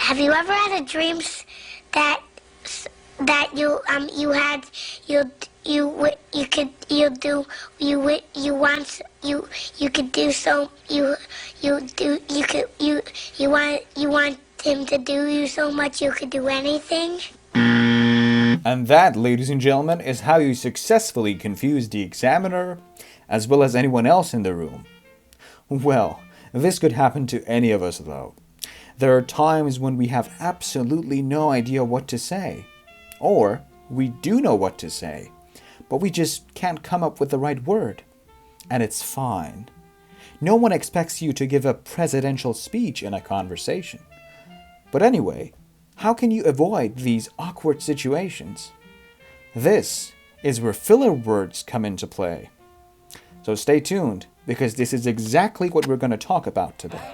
have you ever had a dreams that that you had you could you do you want you could do so you do you want him to do you so much you could do anything? And that, ladies and gentlemen, is how you successfully confuse the examiner as well as anyone else in the room. Well, this could happen to any of us though. There are times when we have absolutely no idea what to say. Or we do know what to say, but we just can't come up with the right word. And it's fine. No one expects you to give a presidential speech in a conversation. But anyway, how can you avoid these awkward situations? This is where filler words come into play. So stay tuned, because this is exactly what we're going to talk about today.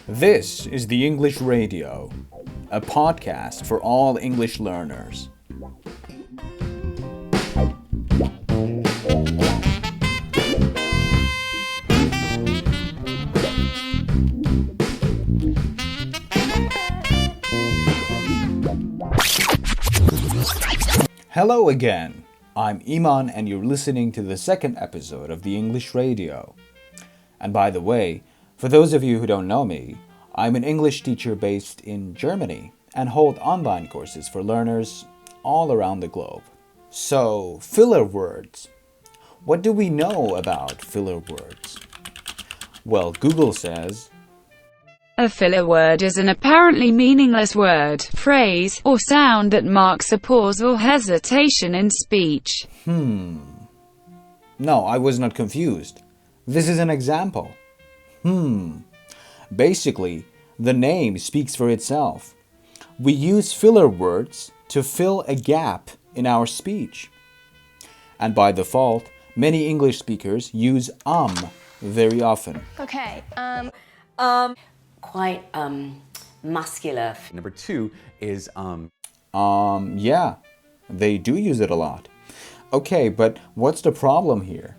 This is the English Radio, a podcast for all English learners. Hello again, I'm Iman and you're listening to the second episode of the English Radio. And by the way, for those of you who don't know me, I'm an English teacher based in Germany and hold online courses for learners all around the globe. So, filler words. What do we know about filler words? Well, Google says, a filler word is an apparently meaningless word, phrase, or sound that marks a pause or hesitation in speech. No, I was not confused. This is an example. Basically, the name speaks for itself. We use filler words to fill a gap in our speech. And by default, many English speakers use very often. Okay, quite muscular. Number two is Yeah, they do use it a lot. Okay, but what's the problem here?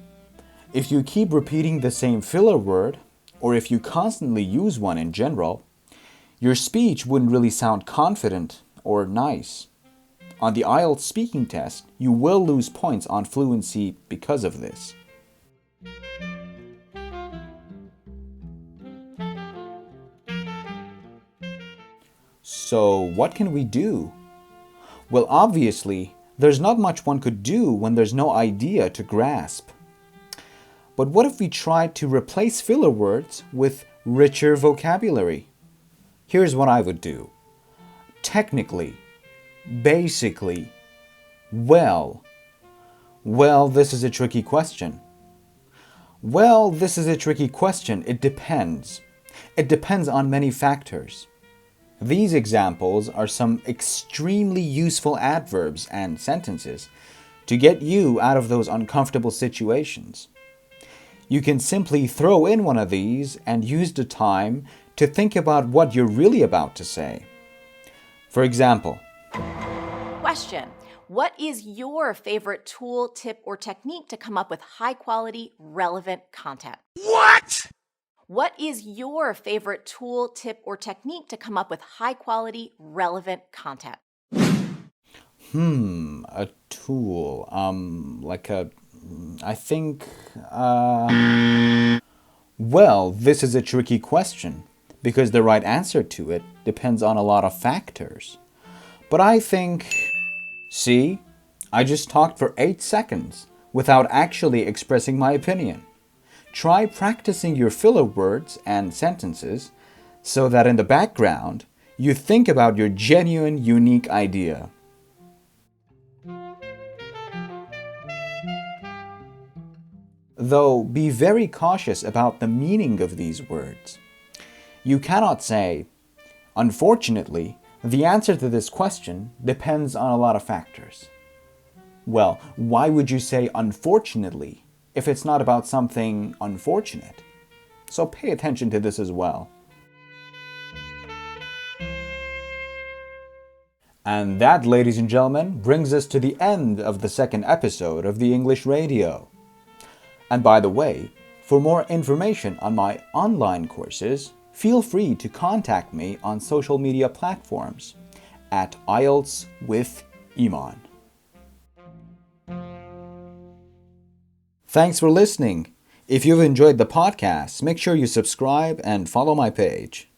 If you keep repeating the same filler word, or if you constantly use one in general, your speech wouldn't really sound confident or nice. On the IELTS speaking test, you will lose points on fluency because of this. So, what can we do? Well, obviously, there's not much one could do when there's no idea to grasp. But what if we tried to replace filler words with richer vocabulary? Here's what I would do. Technically, basically, well. Well, this is a tricky question. It depends. It depends on many factors. These examples are some extremely useful adverbs and sentences to get you out of those uncomfortable situations. You can simply throw in one of these and use the time to think about what you're really about to say. For example, Question: what is your favorite tool, tip, or technique to come up with high-quality, relevant content? what? What is your favorite tool, tip, or technique to come up with high-quality, relevant content? a tool, well, this is a tricky question because the right answer to it depends on a lot of factors. But I think, see, I just talked for 8 seconds without actually expressing my opinion. Try practicing your filler words and sentences so that in the background, you think about your genuine, unique idea. Though, be very cautious about the meaning of these words. You cannot say, unfortunately, the answer to this question depends on a lot of factors. Well, why would you say unfortunately if it's not about something unfortunate? So pay attention to this as well. And that, ladies and gentlemen, brings us to the end of the second episode of the English Radio. And by the way, for more information on my online courses, feel free to contact me on social media platforms at IELTS with Iman. Thanks for listening. If you've enjoyed the podcast, make sure you subscribe and follow my page.